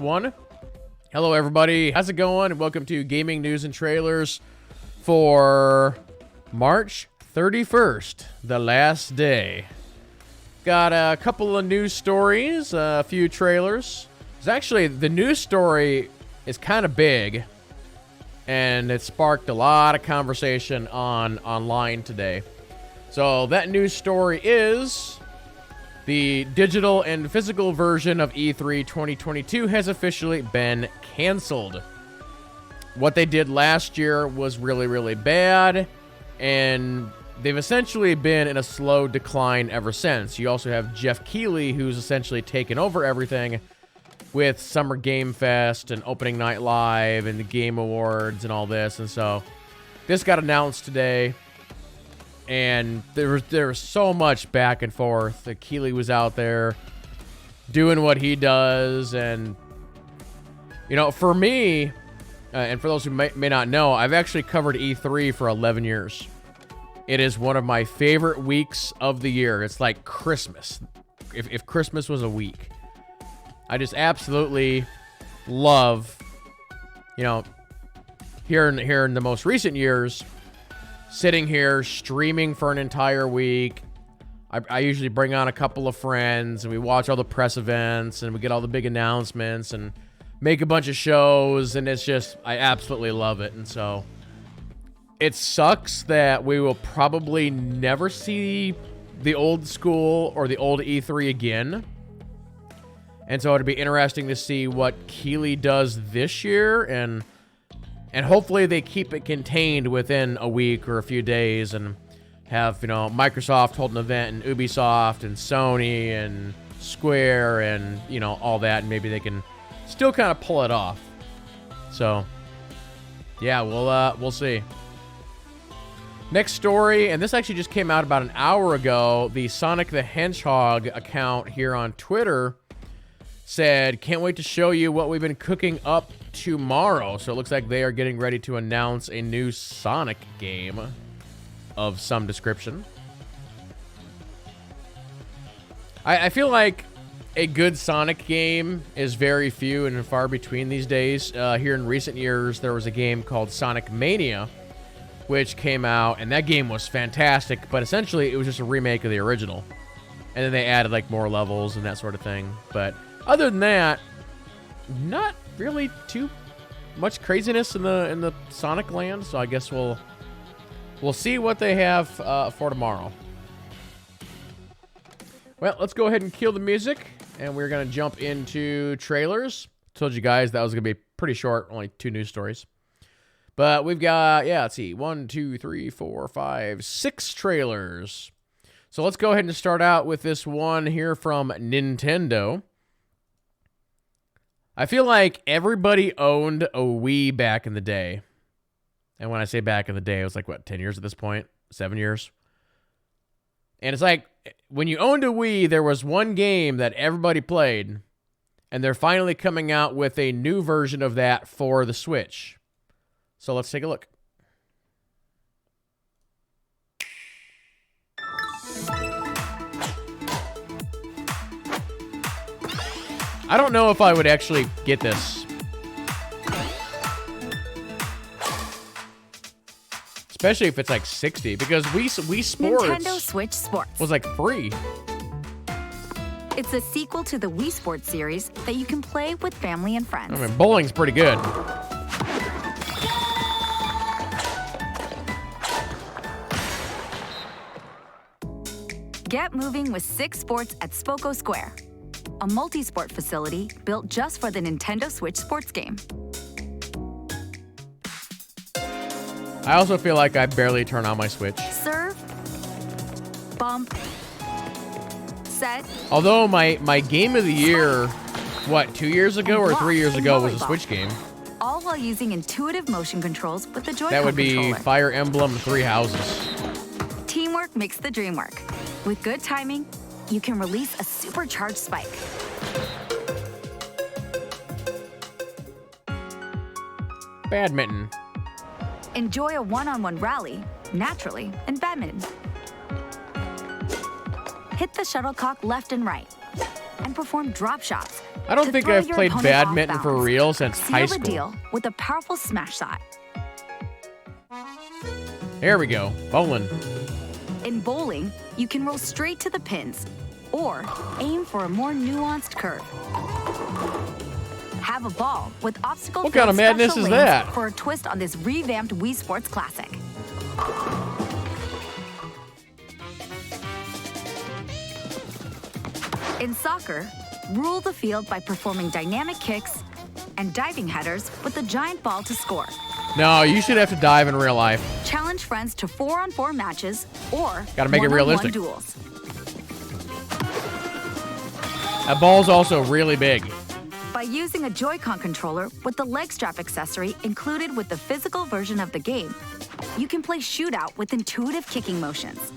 one. Hello, everybody. How's it going? Welcome to Gaming News and Trailers for March 31st, the last day. Got a couple of news stories, a few trailers. It's actually, the news story is kind of big, and it sparked a lot of conversation online today. So that news story is the digital and physical version of E3 2022 has officially been canceled. What they did last year was really, really bad, and they've essentially been in a slow decline ever since. You also have Jeff Keighley, who's essentially taken over everything with Summer Game Fest and Opening Night Live and the Game Awards and all this. And so this got announced today, and there was so much back and forth. Keighley was out there doing what he does, and you know, for me, and for those who may not know, I've actually covered E3 for 11 years. It is one of my favorite weeks of the year. It's like Christmas. If Christmas was a week. I just absolutely love, you know, here in the most recent years, sitting here streaming for an entire week. I usually bring on a couple of friends, and we watch all the press events, and we get all the big announcements, and make a bunch of shows, and it's just, I absolutely love it. And so it sucks that we will probably never see the old school or the old E3 again. And so it'd be interesting to see what Keighley does this year, and hopefully they keep it contained within a week or a few days, and have, you know, Microsoft hold an event, and Ubisoft and Sony and Square and, you know, all that, and maybe they can still kind of pull it off. So yeah, we'll see. Next story, and this actually just came out about an hour ago. The Sonic the Hedgehog account here on Twitter said, "Can't wait to show you what we've been cooking up tomorrow." So it looks like they are getting ready to announce a new Sonic game of some description. I feel like a good Sonic game is very few and far between these days. Here in recent years, there was a game called Sonic Mania, which came out, and that game was fantastic, but essentially it was just a remake of the original. And then they added like more levels and that sort of thing. But other than that, not really too much craziness in the Sonic land. So I guess we'll see what they have for tomorrow. Well, let's go ahead and kill the music, and we're gonna jump into trailers. Told you guys that was gonna be pretty short, only 2 news stories. But we've got, yeah, let's see, 1, 2, 3, 4, 5, 6 trailers. So let's go ahead and start out with this one here from Nintendo. I feel like everybody owned a Wii back in the day. And when I say back in the day, it was like, what, 10 years at this point? 7 years? And it's like, when you owned a Wii, there was one game that everybody played, and they're finally coming out with a new version of that for the Switch. So let's take a look. I don't know if I would actually get this. Especially if it's like 60, because Wii Sports Nintendo Switch Sports was like free. It's a sequel to the Wii Sports series that you can play with family and friends. I mean, bowling's pretty good. Get moving with 6 Sports at Spoko Square, a multi-sport facility built just for the Nintendo Switch sports game. I also feel like I barely turn on my Switch. Serve, bump, set. Although my game of the year, what, 2 years ago or 3 years ago was a volleyball. Switch game. All while using intuitive motion controls with the Joy-Con That would be controller. Fire Emblem 3 Houses. Teamwork makes the dream work. With good timing, you can release a supercharged spike. Badminton. Enjoy a one-on-one rally, naturally, in badminton. Hit the shuttlecock left and right, and perform drop shots I don't To think throw I've your played opponent off badminton for balance, real since seal high the school. deal with a powerful smash shot. There we go. Bowling. In bowling, you can roll straight to the pins or aim for a more nuanced curve. Have a ball with obstacle What kind of madness special is lanes that? for a twist on this revamped Wii Sports Classic. In soccer, rule the field by performing dynamic kicks and diving headers with a giant ball to score. No, you should have to dive in real life. Challenge friends to 4-on-4 matches or Gotta make it one-on-one realistic. duels. That ball's also really big. By using a Joy-Con controller with the leg strap accessory included with the physical version of the game, you can play shootout with intuitive kicking motions.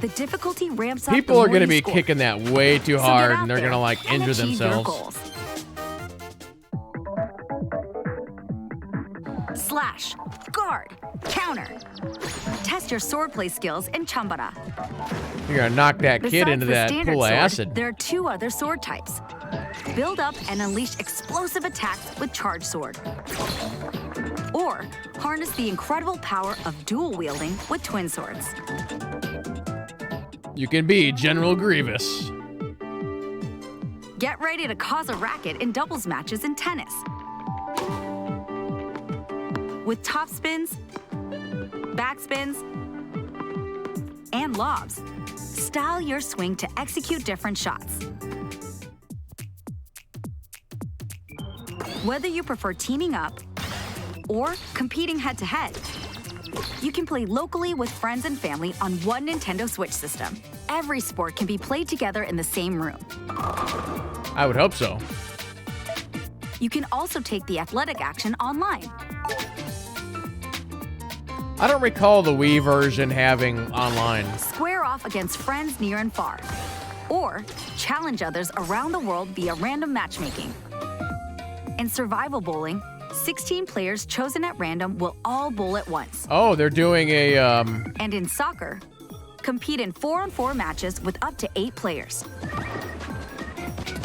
The difficulty ramps up. People are going to be kicking that way too hard, and they're gonna like injure themselves. Slash, guard, counter. Test your swordplay skills in Chambara. You're gonna knock that kid Besides into the that standard pool of sword, acid. there are 2 other sword types. Build up and unleash explosive attacks with Charge Sword. Or harness the incredible power of dual wielding with Twin Swords. You can be General Grievous. Get ready to cause a racket in doubles matches in tennis. With top spins, back spins, and lobs, style your swing to execute different shots. Whether you prefer teaming up or competing head-to-head, you can play locally with friends and family on one Nintendo Switch system. Every sport can be played together in the same room. I would hope so. You can also take the athletic action online. I don't recall the Wii version having online. Square off against friends near and far. Or challenge others around the world via random matchmaking. In survival bowling, 16 players chosen at random will all bowl at once. Oh, they're doing a And in soccer, compete in 4-on-4 matches with up to 8 players.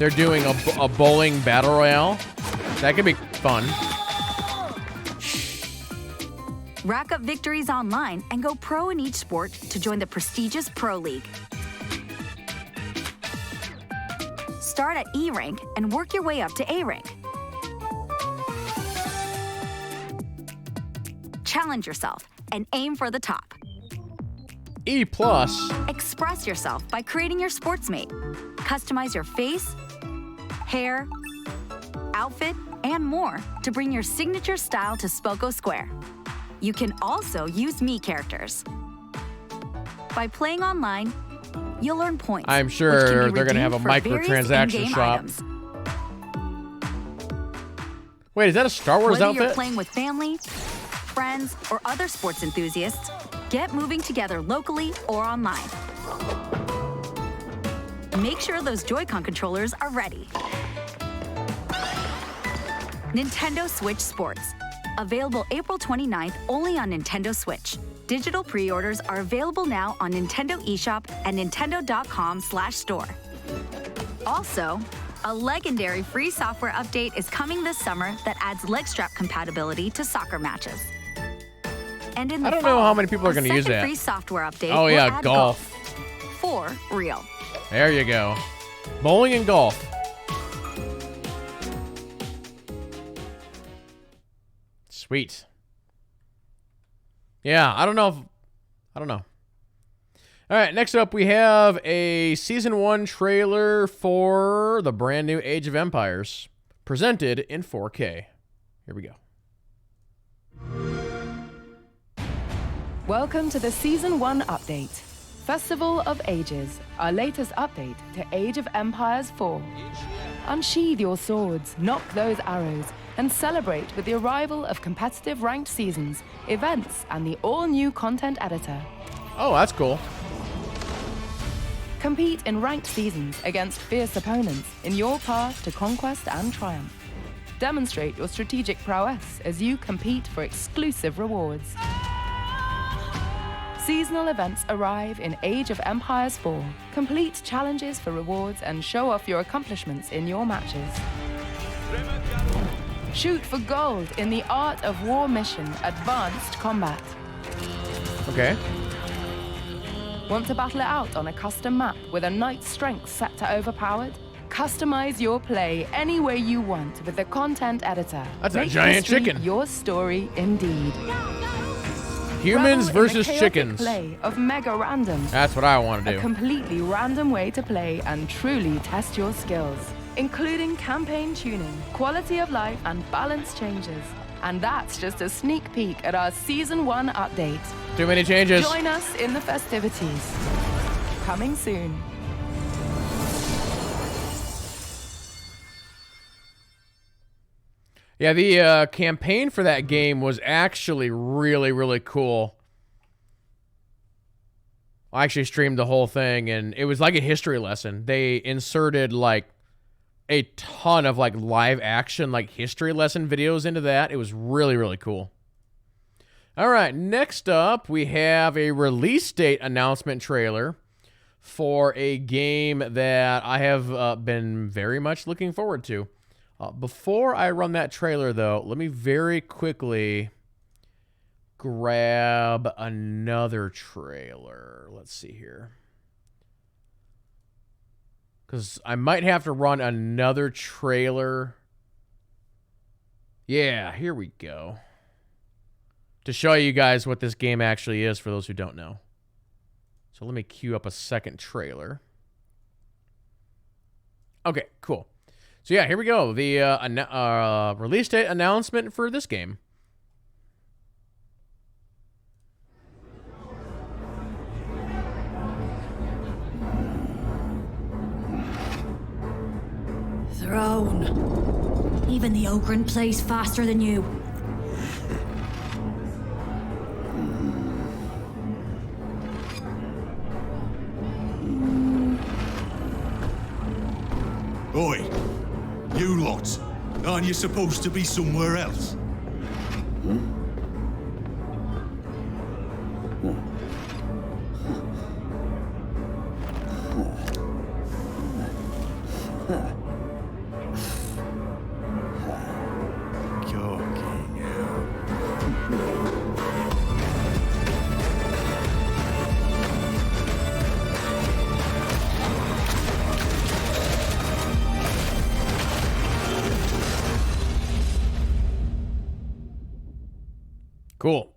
they're doing a bowling battle royale. That could be fun. Rack up victories online and go pro in each sport to join the prestigious Pro League. Start at E rank and work your way up to A rank. Challenge yourself and aim for the top. E+. Express yourself by creating your sportsmate. Customize your face, hair, outfit, and more to bring your signature style to Spoko Square. You can also use Mii characters. By playing online, you'll earn points. I'm which sure can be they're gonna have a redeemed for various microtransaction in-game shop. items. Wait, is that a Star Wars Whether you're outfit? playing with family, friends, or other sports enthusiasts, get moving together locally or online. Make sure those Joy-Con controllers are ready. Nintendo Switch Sports. Available April 29th only on Nintendo Switch. Digital pre-orders are available now on Nintendo eShop and Nintendo.com/store. Also, a legendary free software update is coming this summer that adds leg strap compatibility to soccer matches. And in the I don't know fall, how many people are a going to use second that. free software update Oh will yeah, add golf. for real. There you go. Bowling and golf. Sweet. Yeah, I don't know. All right, next up we have a Season 1 trailer for the brand new Age of Empires, presented in 4K. Here we go. Welcome to the Season 1 update. Festival of Ages, our latest update to Age of Empires 4. Unsheathe your swords, knock those arrows, and celebrate with the arrival of competitive ranked seasons, events, and the all-new content editor. Oh, that's cool. Compete in ranked seasons against fierce opponents in your path to conquest and triumph. Demonstrate your strategic prowess as you compete for exclusive rewards. Seasonal events arrive in Age of Empires 4. Complete challenges for rewards and show off your accomplishments in your matches. Shoot for gold in the Art of War mission Advanced Combat. Okay. Want to battle it out on a custom map with a knight's strength set to overpowered? Customize your play any way you want with the content editor. That's a Make giant history chicken. Your story indeed. Humans Revel in versus the chaotic chickens. Play of Mega Random. That's what I want to A do. completely random way to play and truly test your skills, including campaign tuning, quality of life, and balance changes. And that's just a sneak peek at our Season 1 update. Too many changes. Join us in the festivities. Coming soon. Yeah, the campaign for that game was actually really, really cool. I actually streamed the whole thing, and it was like a history lesson. They inserted, like, a ton of, like, live action, like, history lesson videos into that. It was really, really cool. All right, next up, we have a release date announcement trailer for a game that I have been very much looking forward to. Before I run that trailer, though, let me very quickly grab another trailer. Let's see here. Because I might have to run another trailer. Yeah, here we go. To show you guys what this game actually is for those who don't know. So let me queue up a second trailer. Okay, cool. So yeah, here we go. The release date announcement for this game. Throne. Even the Ogren plays faster than you. Oi, you lot. Aren't you supposed to be somewhere else? Cool.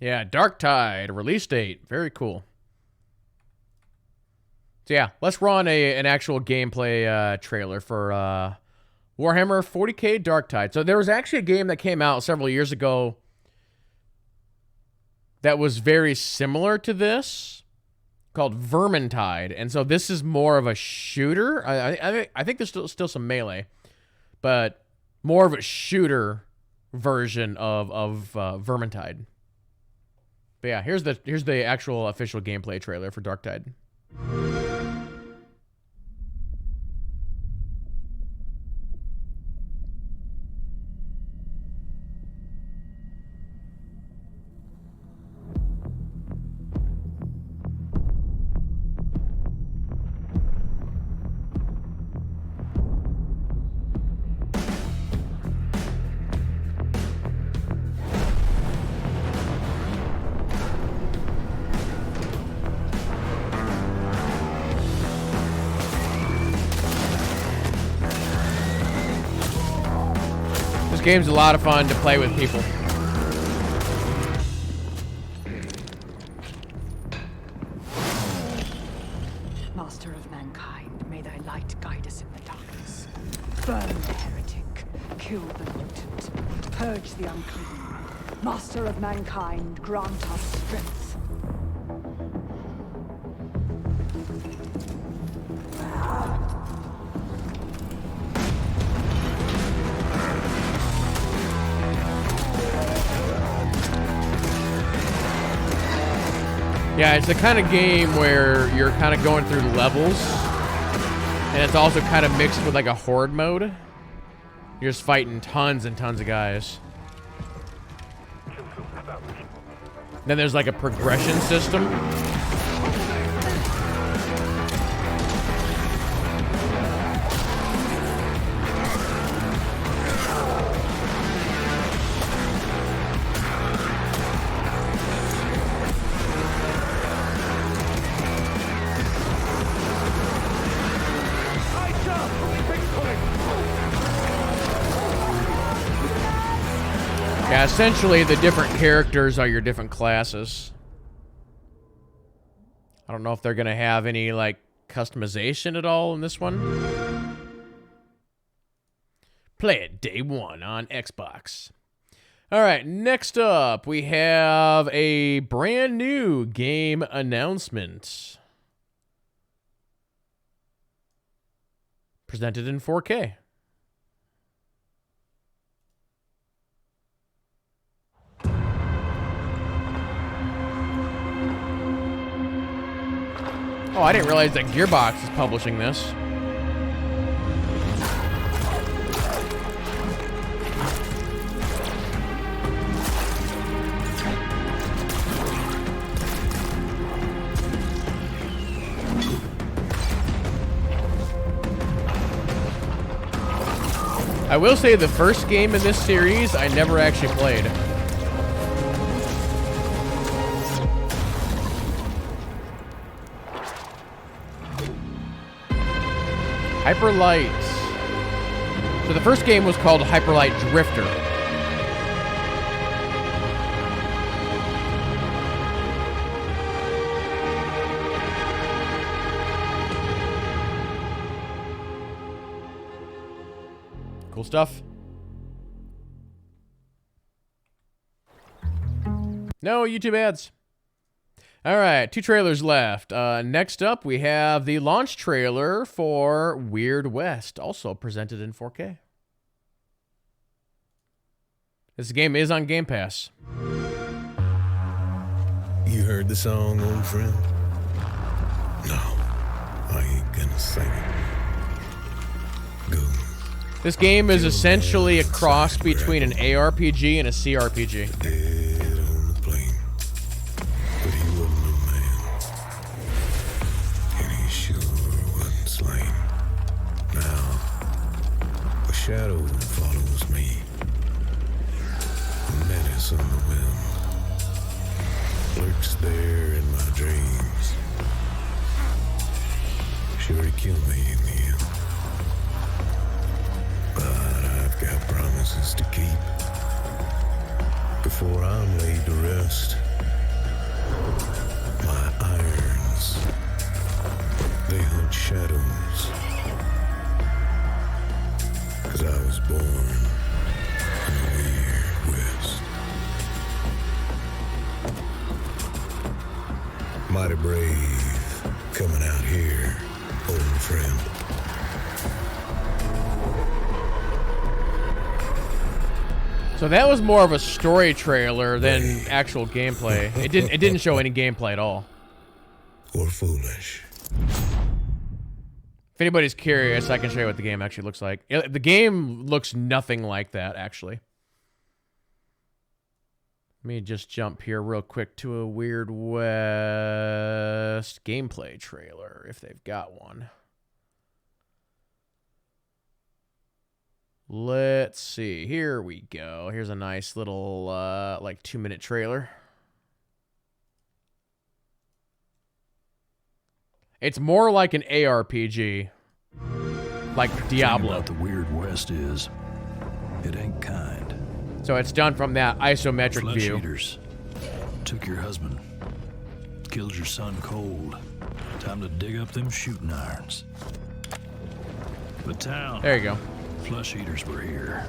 Yeah, Darktide, release date. Very cool. So yeah, let's run an actual gameplay trailer for Warhammer 40k Darktide. So there was actually a game that came out several years ago that was very similar to this called Vermintide. And so this is more of a shooter. I think there's still some melee, but more of a shooter version of Vermintide. But yeah, here's the actual official gameplay trailer for Darktide. This game's a lot of fun to play with people. Master of mankind, may thy light guide us in the darkness. Burn the heretic, kill the mutant, purge the unclean. Master of mankind, grant us strength. Yeah, it's the kind of game where you're kind of going through levels, and it's also kind of mixed with like a horde mode. You're just fighting tons and tons of guys. Then there's like a progression system. Yeah, essentially the different characters are your different classes. I don't know if they're gonna have any like customization at all in this one. Play it day one on Xbox. All right, next up we have a brand new game announcement. Presented in 4K. Oh, I didn't realize that Gearbox is publishing this. I will say the first game in this series I never actually played. Hyper Light. So the first game was called Hyper Light Drifter. Cool stuff. No YouTube ads. All right, 2 trailers left. Next up, we have the launch trailer for Weird West, also presented in 4K. This game is on Game Pass. You heard the song, old friend? No, I ain't gonna sing it. Go. This game is essentially a cross between an ARPG and a CRPG. Dead on the plane, but he wasn't a man, and he sure wasn't slain. Now, a shadow follows me, a menace on the wind, lurks there in my dreams. Sure to kill me in the end, but I've got promises to keep. Before I'm laid to rest, my irons, they hunt shadows, 'cause I was born in the Weird West. Mighty brave coming out here, old friend. So that was more of a story trailer than actual gameplay. It didn't show any gameplay at all. Or foolish. If anybody's curious, I can show you what the game actually looks like. The game looks nothing like that, actually. Let me just jump here real quick to a Weird West gameplay trailer, if they've got one. Let's see. Here we go. Here's a nice little, like 2-minute trailer. It's more like an ARPG, like Diablo. What the Weird West is, it ain't kind. So it's done from that isometric Flesh view. eaters took your husband, killed your son cold. Time to dig up them shooting irons. The town. There you go. Flesh eaters were here.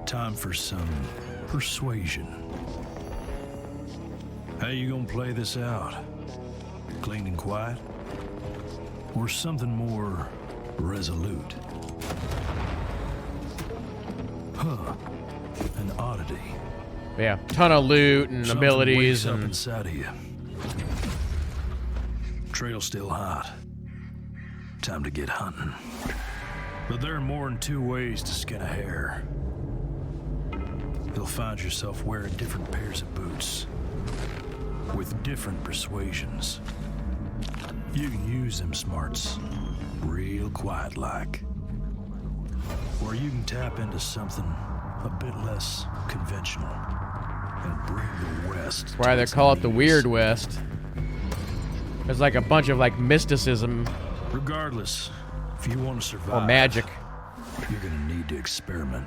Time for some persuasion. How you gonna play this out? Clean and quiet? Or something more resolute? Huh. An oddity. Yeah, ton of loot and Something abilities wakes up and inside of you. Trail still hot. Time to get hunting. But there are more than 2 ways to skin a hare. You'll find yourself wearing different pairs of boots, with different persuasions. You can use them smarts real quiet-like. Or you can tap into something a bit less conventional and bring the West. That's why they call it the Weird West. There's like a bunch of like mysticism. Regardless, if you want to survive, or magic, you're gonna need to experiment.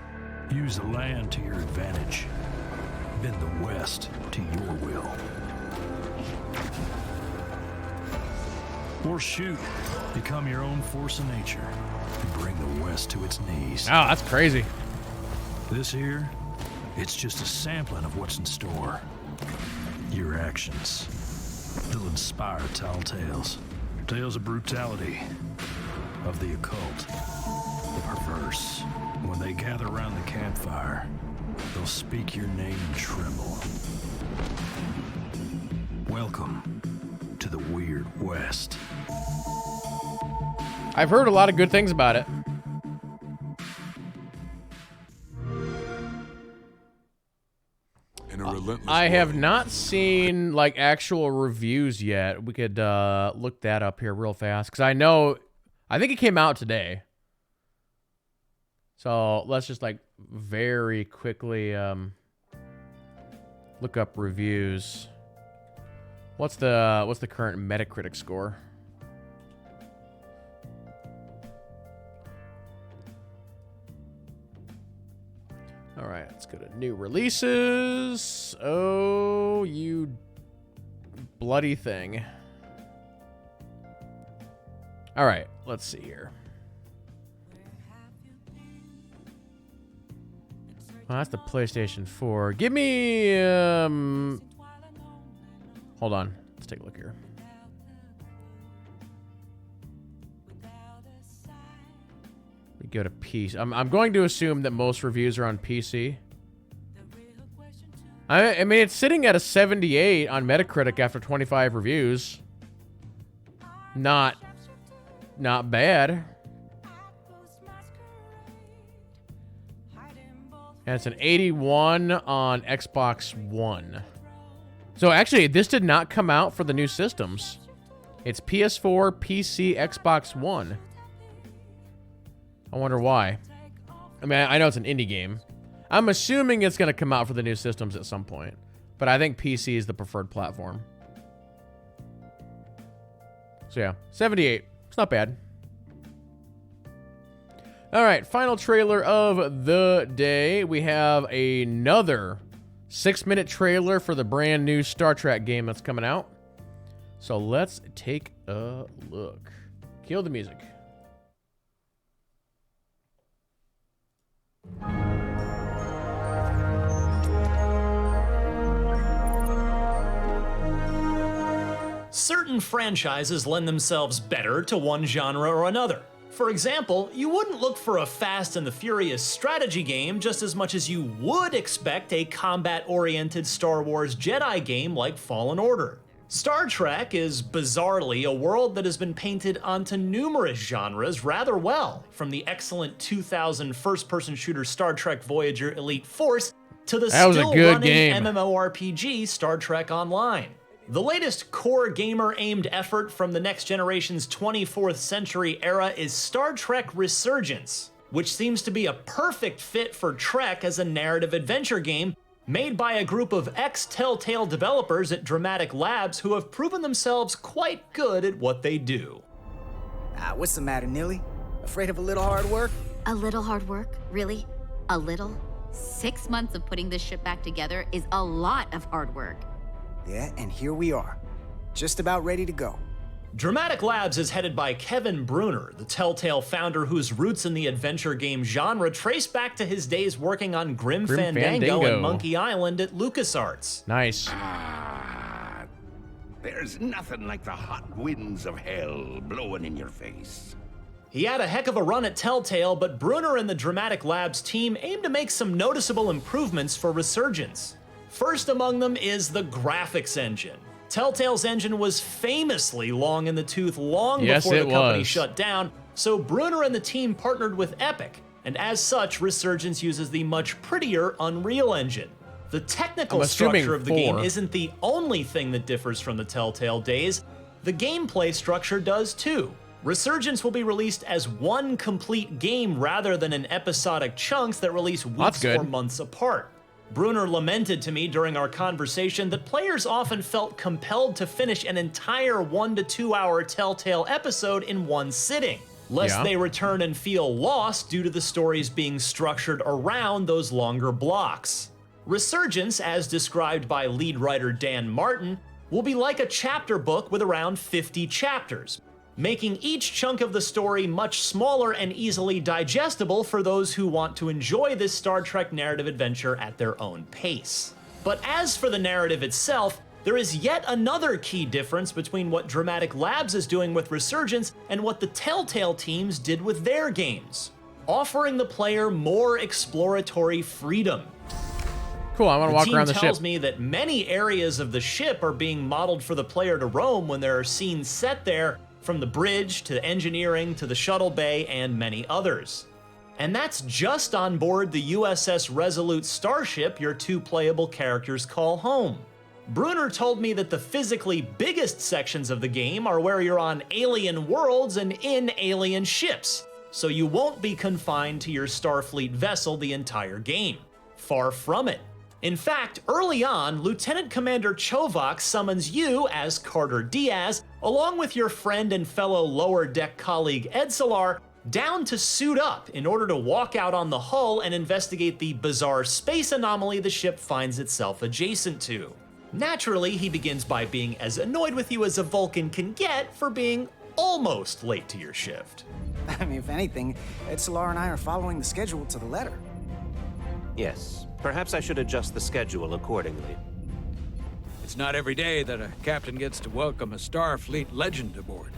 Use the land to your advantage. Bend the West to your will. Or shoot, become your own force of nature and bring the West to its knees. Oh, that's crazy. This here, it's just a sampling of what's in store. Your actions, they'll inspire tall tales. Tales of brutality, of the occult, the perverse. When they gather around the campfire, they'll speak your name and tremble. Welcome to the Weird West. I've heard a lot of good things about it. In a relentless I have way. not seen like actual reviews yet. We could look that up here real fast because I think it came out today. So let's just like very quickly look up reviews. What's the current Metacritic score? All right, let's go to new releases. Oh, you bloody thing. All right, let's see here. Well, that's the PlayStation 4. Give me, hold on. Let's take a look here. We go to PC. I'm going to assume that most reviews are on PC. I mean, it's sitting at a 78 on Metacritic after 25 reviews. Not bad. And it's an 81 on Xbox One. So actually, this did not come out for the new systems. It's PS4, PC, Xbox One. I wonder why. I mean, I know it's an indie game. I'm assuming it's going to come out for the new systems at some point. But I think PC is the preferred platform. So yeah, 78. It's not bad. All right, final trailer of the day. We have another 6-minute trailer for the brand new Star Trek game that's coming out. So let's take a look. Kill the music. Certain franchises lend themselves better to one genre or another. For example, you wouldn't look for a Fast and the Furious strategy game just as much as you would expect a combat-oriented Star Wars Jedi game like Fallen Order. Star Trek is bizarrely a world that has been painted onto numerous genres rather well, from the excellent 2000 first-person shooter Star Trek Voyager Elite Force to the still-running MMORPG Star Trek Online. The latest core gamer-aimed effort from the next generation's 24th century era is Star Trek Resurgence, which seems to be a perfect fit for Trek as a narrative adventure game made by a group of ex-Telltale developers at Dramatic Labs who have proven themselves quite good at what they do. What's the matter, Nilly? Afraid of a little hard work? A little hard work? Really? A little? 6 months of putting this ship back together is a lot of hard work. Yeah, and here we are, just about ready to go. Dramatic Labs is headed by Kevin Bruner, the Telltale founder whose roots in the adventure game genre trace back to his days working on Grim Fandango and Monkey Island at LucasArts. Nice. There's nothing like the hot winds of hell blowing in your face. He had a heck of a run at Telltale, but Bruner and the Dramatic Labs team aim to make some noticeable improvements for Resurgence. First among them is the graphics engine. Telltale's engine was famously long in the tooth long before the company shut down, so Bruner and the team partnered with Epic, and as such, Resurgence uses the much prettier Unreal Engine. The technical I'm assuming structure of the game 4. isn't the only thing that differs from the Telltale days. The gameplay structure does too. Resurgence will be released as one complete game rather than in episodic chunks that release weeks or months apart. Bruner lamented to me during our conversation that players often felt compelled to finish an entire 1 to 2 hour Telltale episode in one sitting, lest they return and feel lost due to the stories being structured around those longer blocks. Resurgence, as described by lead writer Dan Martin, will be like a chapter book with around 50 chapters, making each chunk of the story much smaller and easily digestible for those who want to enjoy this Star Trek narrative adventure at their own pace. But as for the narrative itself, there is yet another key difference between what Dramatic Labs is doing with Resurgence and what the Telltale teams did with their games, offering the player more exploratory freedom. Cool, I want to walk around the team ship. tells me that many areas of the ship are being modeled for the player to roam when there are scenes set there, from the bridge to engineering to the shuttle bay and many others. And that's just on board the USS Resolute starship your two playable characters call home. Bruner told me that the physically biggest sections of the game are where you're on alien worlds and in alien ships, so you won't be confined to your Starfleet vessel the entire game. Far from it. In fact, early on, Lieutenant Commander Chovak summons you as Carter Diaz, along with your friend and fellow lower deck colleague Edsalar, down to suit up in order to walk out on the hull and investigate the bizarre space anomaly the ship finds itself adjacent to. Naturally, he begins by being as annoyed with you as a Vulcan can get for being almost late to your shift. I mean, if anything, Edsalar and I are following the schedule to the letter. Yes. Perhaps I should adjust the schedule accordingly. It's not every day that a captain gets to welcome a Starfleet legend aboard.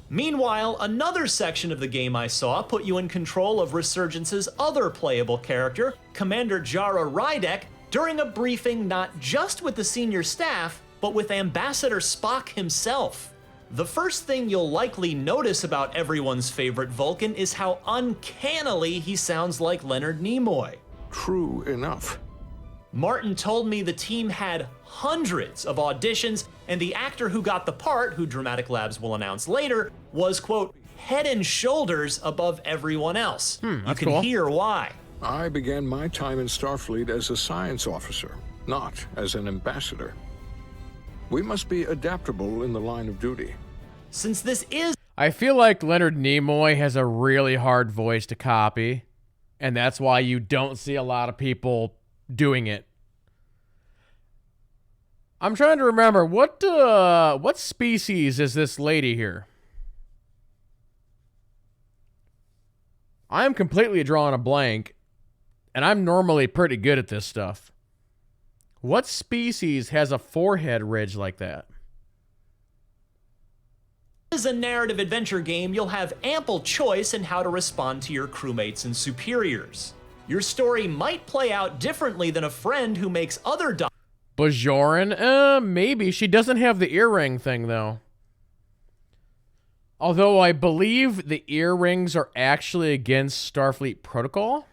Meanwhile, another section of the game I saw put you in control of Resurgence's other playable character, Commander Jara Rydek, during a briefing not just with the senior staff, but with Ambassador Spock himself. The first thing you'll likely notice about everyone's favorite Vulcan is how uncannily he sounds like Leonard Nimoy. True enough. Martin told me the team had hundreds of auditions, and the actor who got the part, who Dramatic Labs will announce later, was, quote, head and shoulders above everyone else. You can hear why. I began my time in Starfleet as a science officer, not as an ambassador. We must be adaptable in the line of duty. Since this is... I feel like Leonard Nimoy has a really hard voice to copy, and that's why you don't see a lot of people doing it. I'm trying to remember, what species is this lady here? I'm completely drawing a blank, and I'm normally pretty good at this stuff. What species has a forehead ridge like that? As a narrative adventure game, you'll have ample choice in how to respond to your crewmates and superiors. Your story might play out differently than a friend who makes other Bajoran? Maybe. She doesn't have the earring thing, though. Although I believe the earrings are actually against Starfleet protocol.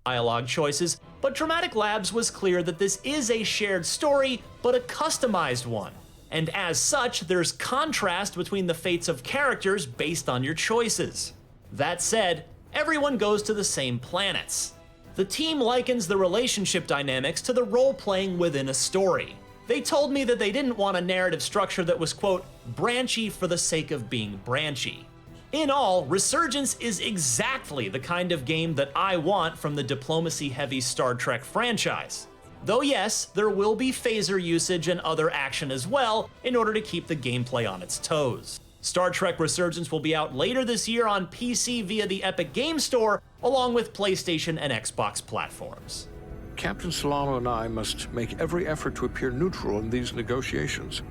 Dialogue choices, but Dramatic Labs was clear that this is a shared story, but a customized one. And as such, there's contrast between the fates of characters based on your choices. That said, everyone goes to the same planets. The team likens the relationship dynamics to the role-playing within a story. They told me that they didn't want a narrative structure that was, quote, branchy for the sake of being branchy. In all, Resurgence is exactly the kind of game that I want from the diplomacy-heavy Star Trek franchise. Though yes, there will be phaser usage and other action as well in order to keep the gameplay on its toes. Star Trek Resurgence will be out later this year on PC via the Epic Games Store, along with PlayStation and Xbox platforms. Captain Solano and I must make every effort to appear neutral in these negotiations.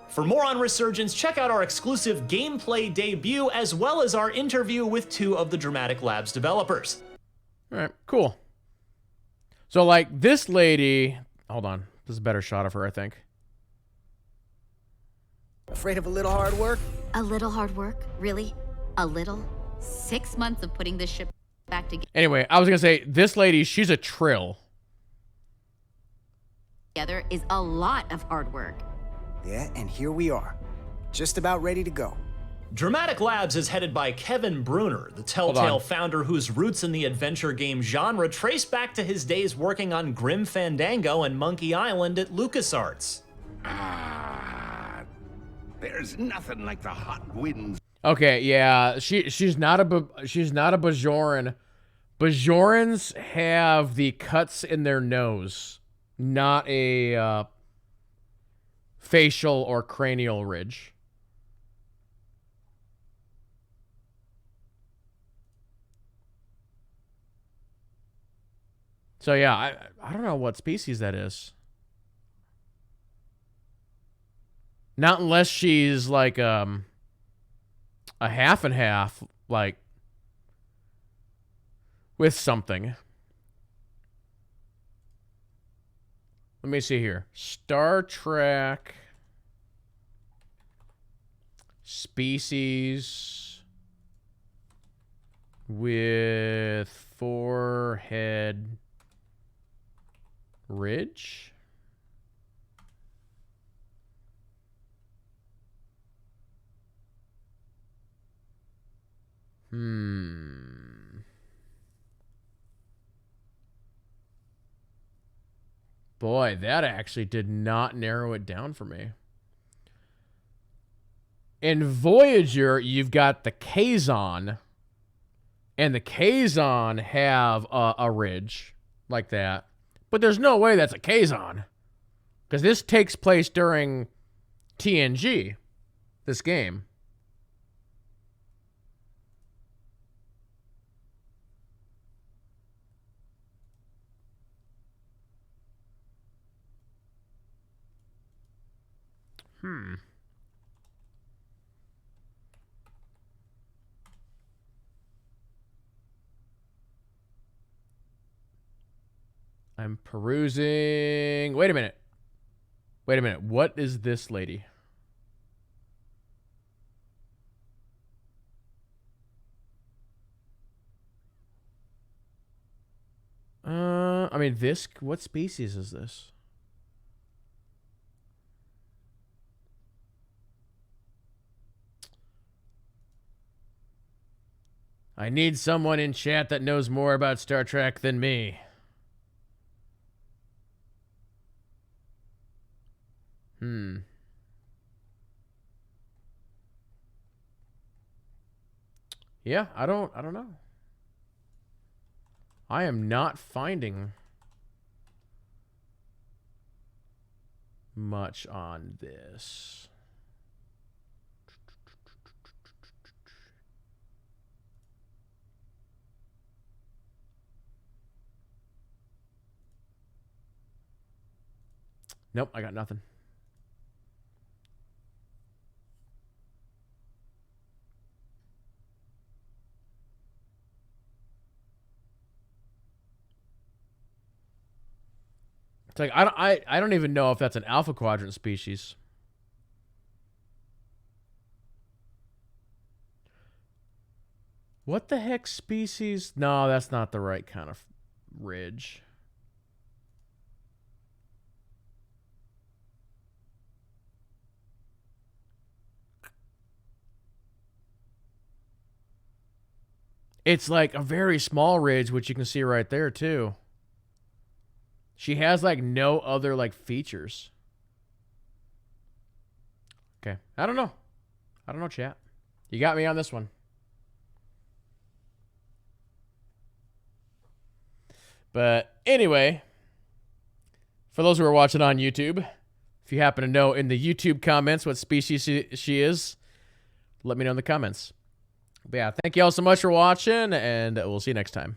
For more on Resurgence, check out our exclusive gameplay debut, as well as our interview with two of the Dramatic Labs developers. All right, cool. So, like, this lady... Hold on. This is a better shot of her, I think. Afraid of a little hard work? A little hard work? Really? A little? 6 months of putting this ship... back Anyway, I was going to say, this lady, she's a trill. together is a lot of hard work. Yeah, and here we are. Just about ready to go. Dramatic Labs is headed by Kevin Bruner, the Telltale founder whose roots in the adventure game genre trace back to his days working on Grim Fandango and Monkey Island at LucasArts. There's nothing like the hot winds. Okay, yeah, she's not a Bajoran. Bajorans have the cuts in their nose, not a facial or cranial ridge. So yeah, I don't know what species that is. Not unless she's like a half and half, like with something. Let me see here. Star Trek species with forehead ridge. Boy, that actually did not narrow it down for me. In Voyager, you've got the Kazon, and the Kazon have a ridge like that. But there's no way that's a Kazon, because this takes place during TNG, this game. I'm perusing. Wait a minute. What is this lady? I mean, what species is this? I need someone in chat that knows more about Star Trek than me. Yeah, I don't know. I am not finding much on this. Nope, I got nothing. It's like I don't even know if that's an Alpha Quadrant species. What the heck species? No, that's not the right kind of ridge. It's like a very small ridge, which you can see right there too. She has like no other like features. Okay. I don't know, chat. You got me on this one. But anyway, for those who are watching on YouTube, if you happen to know in the YouTube comments what species she is, let me know in the comments. But yeah, thank you all so much for watching, and we'll see you next time.